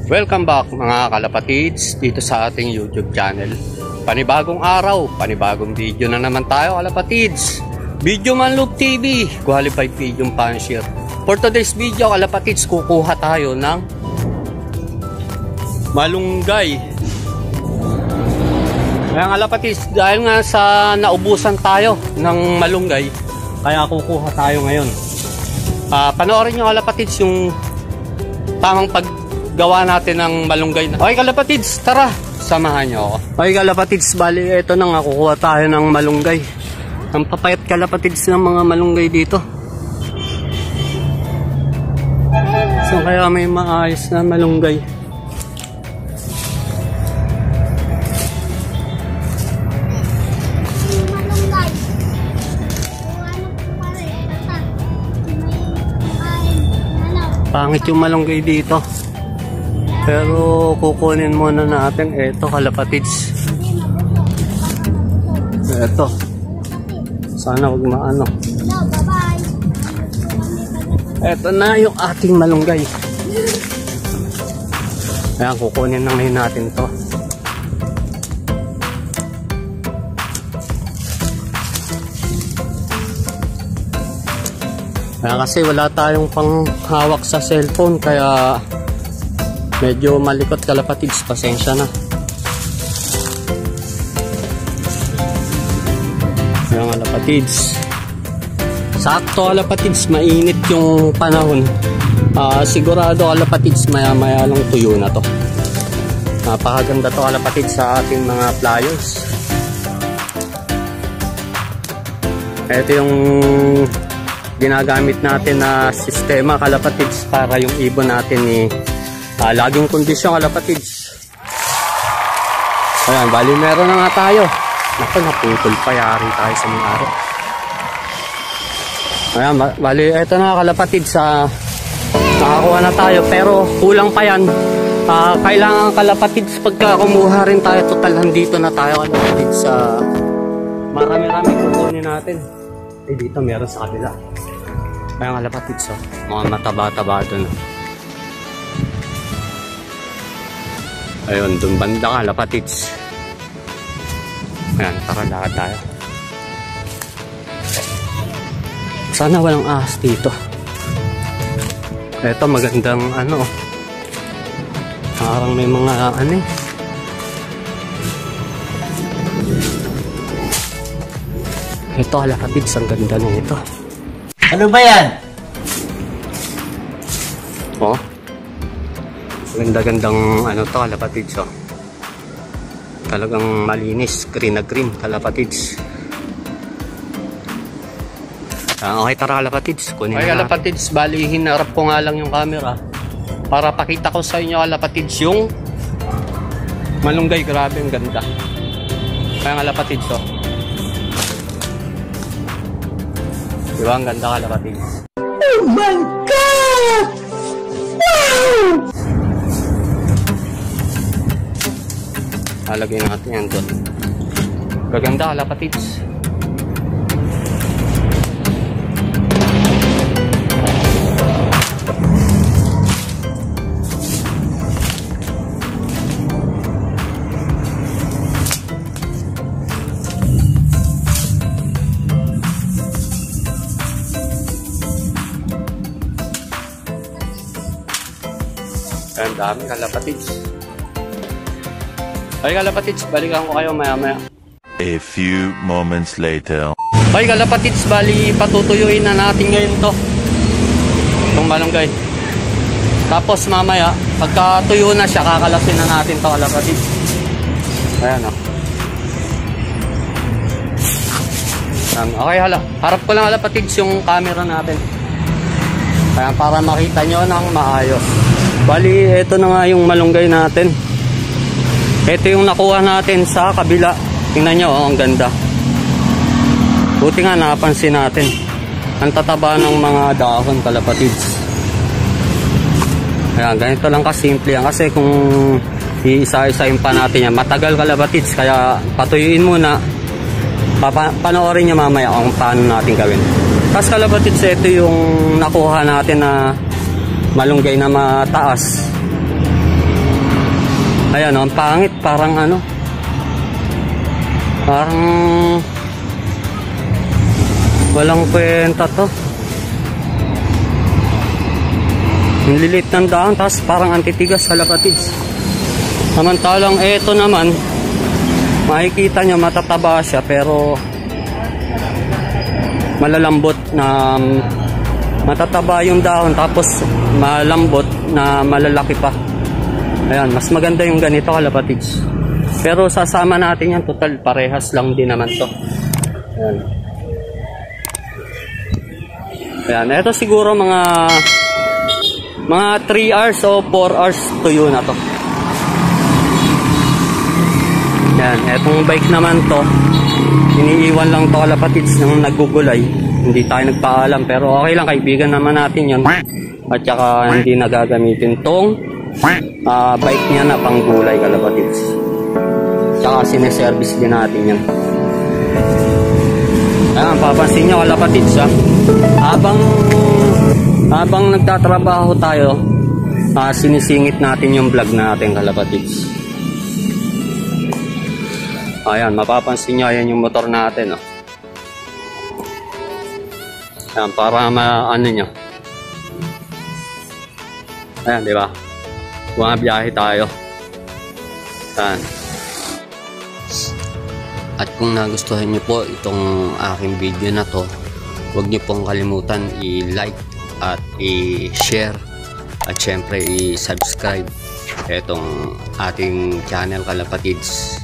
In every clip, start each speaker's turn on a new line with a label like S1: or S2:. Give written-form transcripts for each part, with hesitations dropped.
S1: Welcome back mga kalapatids dito sa ating YouTube channel. Panibagong araw, panibagong video na naman tayo kalapatids. Video Manloob TV, qualified video fancier. For today's video kalapatids, kukuha tayo ng malunggay. Kaya kalapatids, dahil nga sa naubusan tayo ng malunggay, kaya kukuha tayo ngayon. Panoorin nyo kalapatids yung tamang paggawa natin ng malunggay. Okay kalapatids, tara, samahan nyo ako. Okay kalapatids, bali ito na nga, kukuha tayo ng malunggay. Ang papayat kalapatids ng mga malunggay dito. So kaya may maayos na malunggay. Pangit yung malunggay dito. Pero kukunin muna natin. Ito kalapatids. Ito. Sana huwag maano. Ito na yung ating malunggay. Ayan, kukunin na ngayon natin to. Kasi wala tayong panghawak sa cellphone, kaya medyo malikot kalapatids, pasensya na. Ayan kalapatids, sakto kalapatids, mainit yung panahon. Sigurado kalapatids, maya maya lang tuyo na to. Napakaganda to kalapatids sa ating mga pliers. Ito yung ginagamit natin na sistema kalapatids para yung ibon natin laging kondisyon kalapatids. Ayan, bali meron na nga tayo. Naku, naputol pa, yari tayo sa mga araw. Ayan, bali eto na kalapatids, nakakuha na tayo pero kulang pa yan. Kailangan kalapatids pagka kumuha rin tayo, total nandito na tayo kalapatids. Marami-rami kukunin natin. Dito meron sa kabila. Kaya nga kalapatids, mga mataba-taba doon. Ayun, doon banda ka kalapatids. Ayan, tara lakad tayo. Sana walang ahas dito. Ito magandang ano, parang may mga ano eh. Ito kalapatids, ang ganda nung ito.
S2: Ano ba yan?
S1: Oh. Ganda-gandang ano to kalapatids, oh. Talagang malinis, green na green kalapatids. Okay, tara kalapatids, kunin na. Okay kalapatids, bali hinarap ko nga lang yung camera para pakita ko sa inyo kalapatids yung malunggay. Grabe, ang ganda. Kaya kalapatids, oh. Diba ang ganda kalapatids?
S2: Oh my God! Wow!
S1: Halagay natin yan doon. Gaganda kalapatids. Ang dami kalapatids. Ay kalapatids, balikan ko kayo maya maya.
S3: A few moments later.
S1: Ay kalapatids, bali patutuyuin na natin ngayon to, itong malunggay. Tapos mamaya pagka tuyo na siya, kakalasin na natin to kalapatids. Ayan o. Okay, harap ko lang kalapatids yung camera natin. Kaya para makita nyo ng maayos. Bali, ito na nga yung malunggay natin. Ito yung nakuha natin sa kabila. Tingnan nyo, oh, ang ganda. Buti nga napansin natin. Ang tataba ng mga dahon kalapatids. Ayan, ganito lang kasimple yan. Kasi kung iisa-isahin pa natin yan, matagal kalapatids. Kaya patuyuin muna. Panoorin nyo mamaya kung paano natin gawin. Tapos kalapatids, ito yung nakuha natin na malunggay na mataas. Ayan, ang pangit. Parang ano. Parang walang kwenta to. Yung lilit ng dahon, tapos parang antitigas sa kapatids. Samantalang eto naman, makikita nyo matataba siya pero malalambot na matataba yung dahon tapos malambot na malalaki pa. Ayan, mas maganda yung ganito kalapatids. Pero sasama natin yan, total parehas lang din naman to. Ayan. Ayan, ito siguro mga 3 hours o 4 hours tuyo na to. Ayan, etong bike naman to, iniiwan lang to kalapatids nang nagugulay. Hindi tayo nagpaalam pero okay lang, kaibigan naman natin yun. At saka hindi nagagamitin tong bike niya na panggulay kalapatids. Tsaka sineservice din natin yan. Ayan, papansin nyo kalapatids ha. Habang nagtatrabaho tayo, sinisingit natin yung vlog natin kalapatids. Ayan, mapapansin nyo, ayan yung motor natin. Oh. Ayan, para ano nyo. Ayan, di ba? Bumabiyahe tayo. Ayan. At kung nagustuhan nyo po itong aking video na to, huwag nyo pong kalimutan i-like at i-share at syempre i-subscribe itong ating channel kalapatids.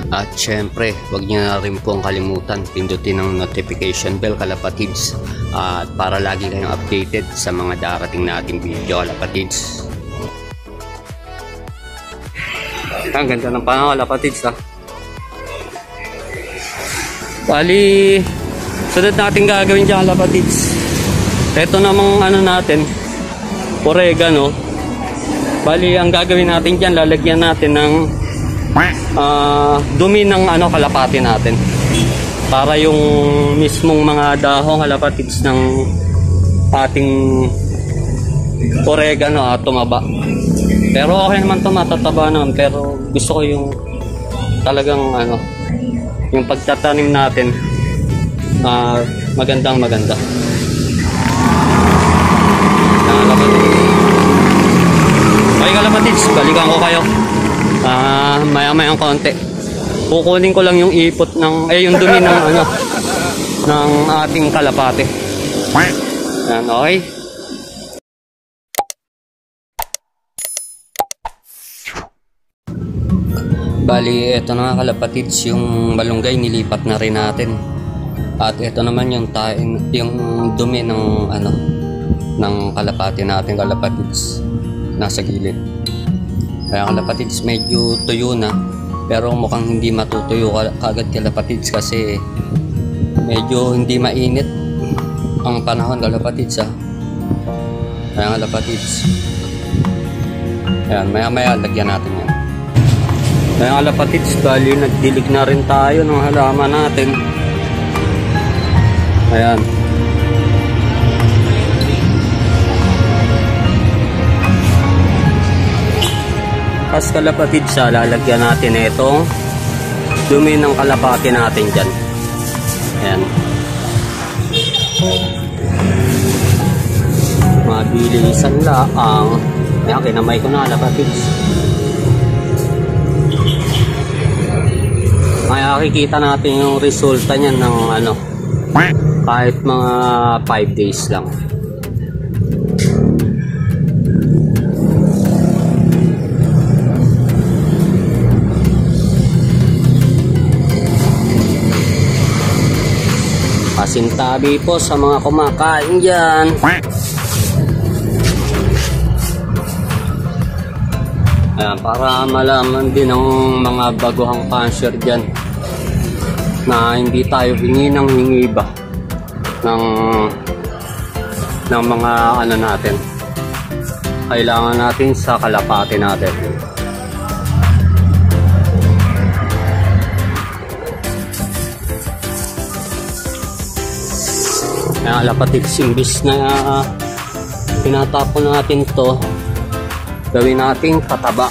S1: At syempre huwag nyo na rin pong kalimutan pindutin ang notification bell kalapatids at para lagi kayong updated sa mga darating nating video kalapatids. Ang ganda ng panahon kalapatids ha. Bali, sunod natin gagawin dyan kalapatids. Ito namang ano natin, oregano. Bali, ang gagawin natin dyan, lalagyan natin ng dumi ng ano, kalapati natin. Para yung mismong mga dahong kalapatids ng ating oregano tumaba. Pero okay naman ito, matataba naman. Pero gusto ko yung talagang ano, yung pagtatanim natin magandang maganda. Okay kalapatids, balikan ko kayo maya-maya ang konti. Kukunin ko lang yung ipot ng yung dumi ng ano ng ating kalapate. Yan, okay. Bali, ito na nga kalapatids, yung malunggay nilipat na rin natin. At ito naman yung dumi ng ano ng kalapate natin kalapatids nasa gilid. Kaya kalapatids medyo tuyo na pero mukhang hindi matutuyo kagad kalapatids kasi medyo hindi mainit ang panahon kalapatids ha. Kaya kalapatids, ayan, maya maya lagyan natin yan. Kaya kalapatids, bali nagdilig na rin tayo ng halaman natin. Ayan. Tapos kalapatids, lalagyan natin itong dumi ng kalapati natin dyan. Ayan. Mabilisan laang. Ayan, kinamay ko na kalapatids. Kaya makikita natin yung resulta niyan ng ano, kahit mga 5 days lang. Pasintabi po sa mga kumakain dyan. Ayan, para malaman din ng mga baguhang cancer dyan na hindi tayo hingi ng hingi ba ng mga ano natin, kailangan natin sa kalapati natin. Kaya kalapatids, imbis na tinatapon natin to, gawin nating pataba.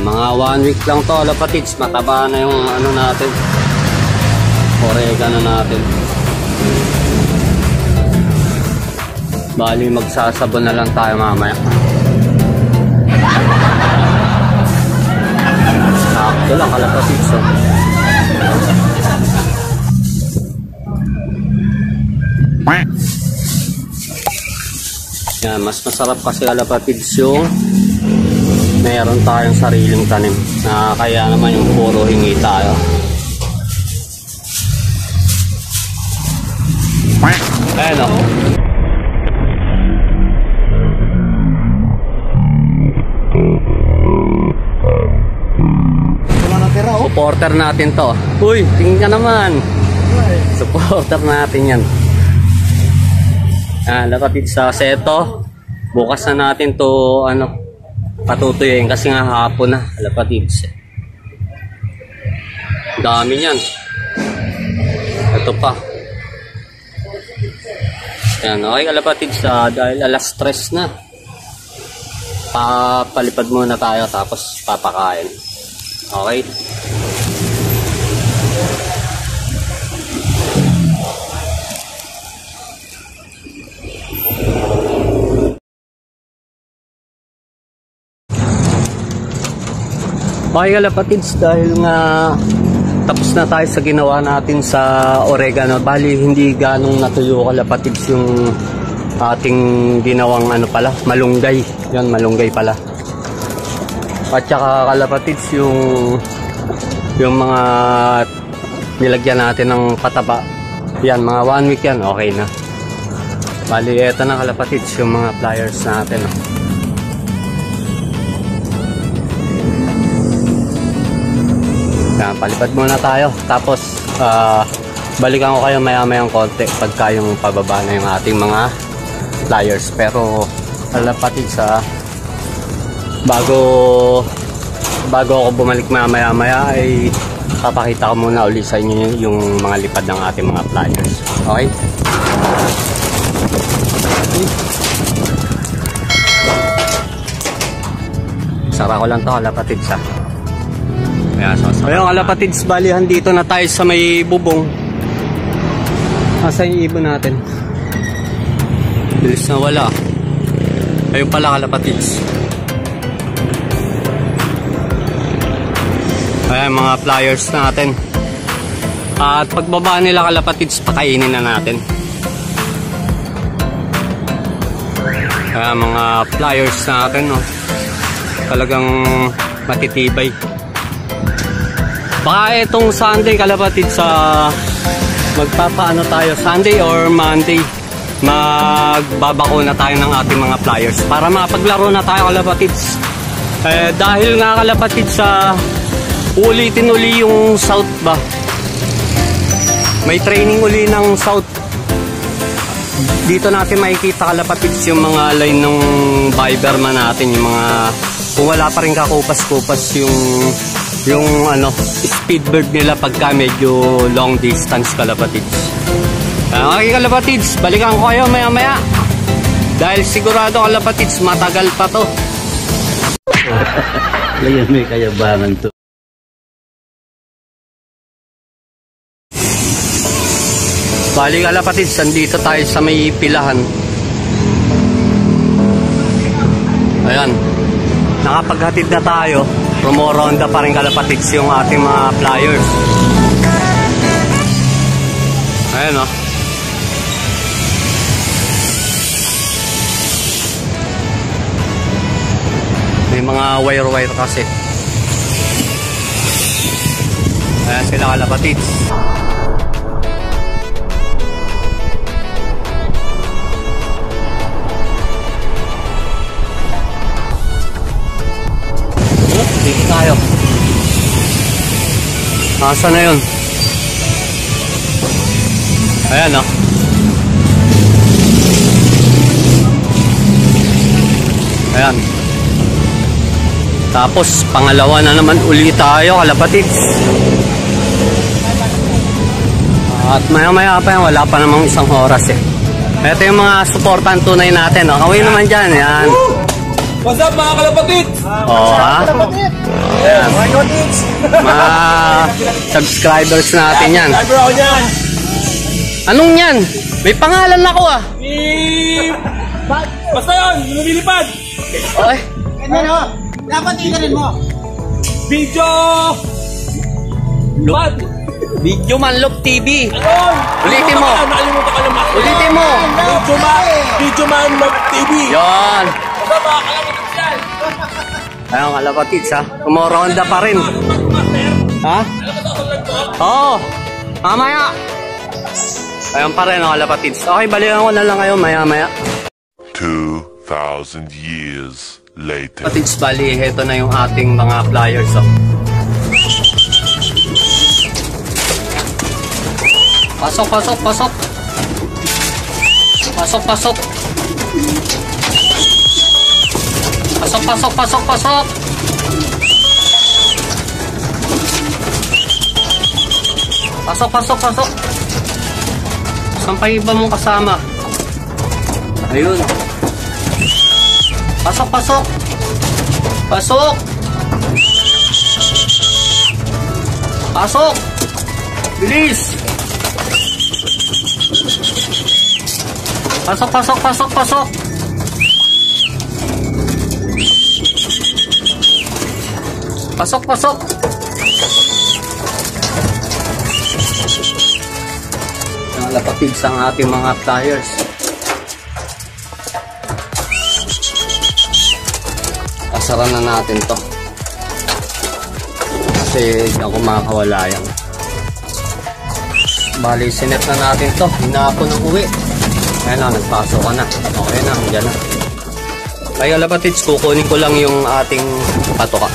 S1: Mga 1 week lang to kalapatids. Mataba na yung ano natin, oregano natin. Bali magsasabon na lang tayo mamaya. Sakto lang kalapatids. Yan, mas masarap kasi kalapatids yung meron tayong sariling tanim na kaya naman yung puro hingi tayo. Ayan o. Supporter natin to. Uy, tingin ka naman. Supporter natin yan. Lapatid sa seto. Bukas na natin to patutuyin kasi nga hapon na. Lapatid. Dami niyan. Ito pa. Yan, okay kalapatid dahil alas 3 na. Papalipad muna tayo tapos papakain. Okay. Okay kalapatids, dahil nga tapos na tayo sa ginawa natin sa oregano. Bali hindi ganong natuyo kalapatids yung ating ginawang malunggay. Yan, malunggay pala. At saka kalapatids yung mga nilagyan natin ng pataba. Yan, mga 1 week yan, okay na. Bali eto na kalapatids yung mga pliers natin. Palipad muna tayo tapos balikan ko kayo maya mayang konti pagka yung pababa na yung ating mga pliers. Pero kalapatid bago ako bumalik maya ay papakita ko muna ulit sa inyo yung mga lipad ng ating mga pliers. Okay? Sara ko lang to kalapatid Ayun kalapatids, balihan dito na tayo sa may bubong. Asa yung ibon natin? Bilis na wala. Ayun pala kalapatids. Ayan mga pliers natin. At pagbaba nila kalapatids, pakainin na natin. Ayan mga pliers natin, no? Talagang matitibay. Baka itong Sunday kalapatid magpapaano tayo, Sunday or Monday, magbabako na tayo ng ating mga pliers para mapaglaro na tayo kalapatids. Dahil nga kalapatids ulitin uli yung South ba, may training uli ng South. Dito natin makikita kalapatids yung mga line ng Viberman natin, yung mga kung wala pa rin kakupas-kupas yung speedbird nila pagka medyo long distance kalapatids. Okay kalapatids, balikan ko kayo maya dahil sigurado kalapatids matagal pa to.
S2: Ngayon may kayabangan to.
S1: Bali kalapatids, andito tayo sa may pilahan. Ayan, nakapaghatid na tayo. Rumoronda pa rin kalapatids yung ating mga pliers. Ayan may mga wire kasi. Ayan sila kalapatids. Dito tayo. Asa na yun? Ayan Ayan. Tapos pangalawa na naman uli tayo kalapatids. At maya pa yan, wala pa namang 1 oras Ito yung mga supportan tunay natin. Kawin naman dyan. Yan.
S4: What's up mga kalapatid?
S1: Oo, ha? Ayan. Mga subscribers natin yan.
S4: Driver ako dyan.
S1: Anong yan? May pangalan ako ah.
S4: Basta yun, lumilipad.
S1: Oy.
S5: Ano? Dapat tingnan mo.
S4: Video. Lupad.
S1: Video Manlop TV.
S4: Ayun.
S1: Ulitin mo.
S4: Nakalimutan ka naman.
S1: Ulitin mo.
S4: Video Man Love TV.
S1: Yan.
S4: Basta mga kalapatid dyan.
S1: Ayun, kalapatids ha. Kumoronda pa rin. Ha? Oo. Mamaya. Ayun pa rin ang kalapatids. Okay, balikan ko na lang kayo maya-maya.
S3: 2,000 years later.
S1: Kalapatids, bali, ito na yung ating mga flyers. Oh. Pasok, pasok, pasok. Pasok, pasok. Pasok, pasok, pasok, pasok. Pasok, pasok, pasok. Saan pa iba mong kasama? Ayun. Pasok, pasok. Pasok. Pasok. Bilis. Pasok, pasok, pasok, pasok. Pasok, pasok. Nalapapig sa ating mga flyers. Pasaran na natin to. Kasi hindi ako makakawala yan. Bali, sinet na natin to. Hinapon ng uwi. Ayan na, nagpasok ka na. Okay na, dyan na. Kaya lapatids, kukunin ko lang yung ating patoka.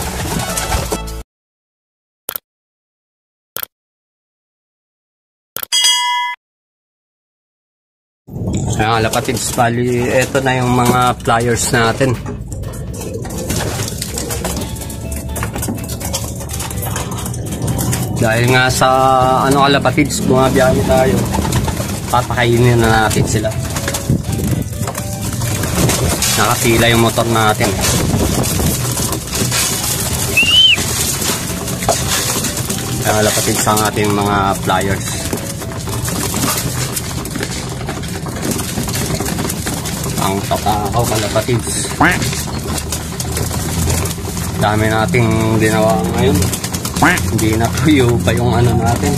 S1: Ayan, lapatids, bali, eto na yung mga flyers natin. Dahil nga sa ano kalapatids, bumabiyahe tayo, papakainin na natin sila. Nakapila yung motor natin. Kaya kalapatids ang ating mga flyers. Ang toka ako kalapatids. Dami nating ginawa ngayon. Hindi na tuyo pa yung ano natin,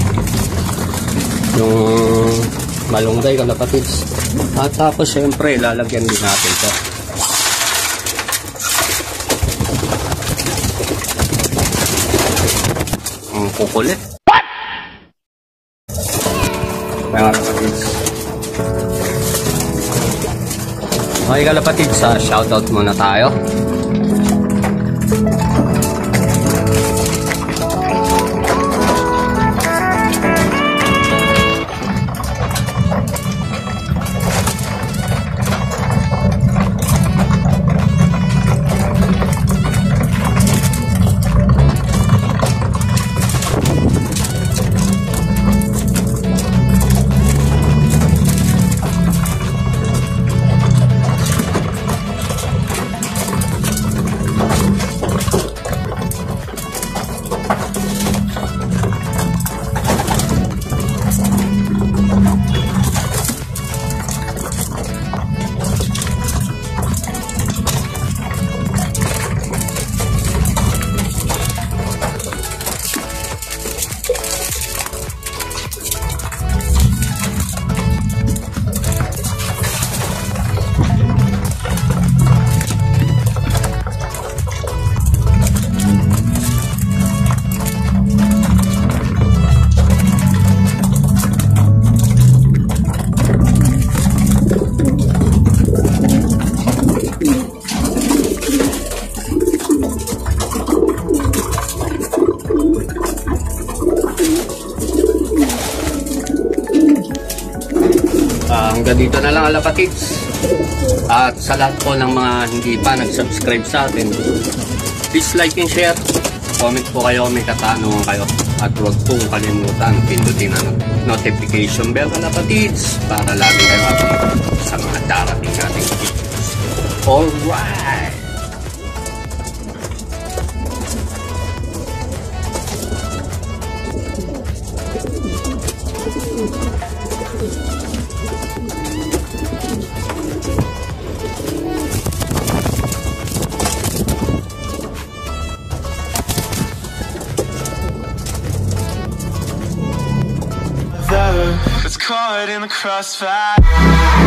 S1: yung malunggay kalapatids. At tapos syempre lalagyan din natin ito. Ang kukulit. What? Kaya kalapatids. Okay kalapatids, shoutout muna tayo. Hanggang dito na lang alapatids. At sa lahat po ng mga hindi pa nag-subscribe sa atin, please like and share. Comment po kayo, may katanungan kayo. At huwag pong kalimutan pindutin ang notification bell alapatids para lagi kayo updated sa mga darating nating videos. Alright!
S6: caught in the crossfire.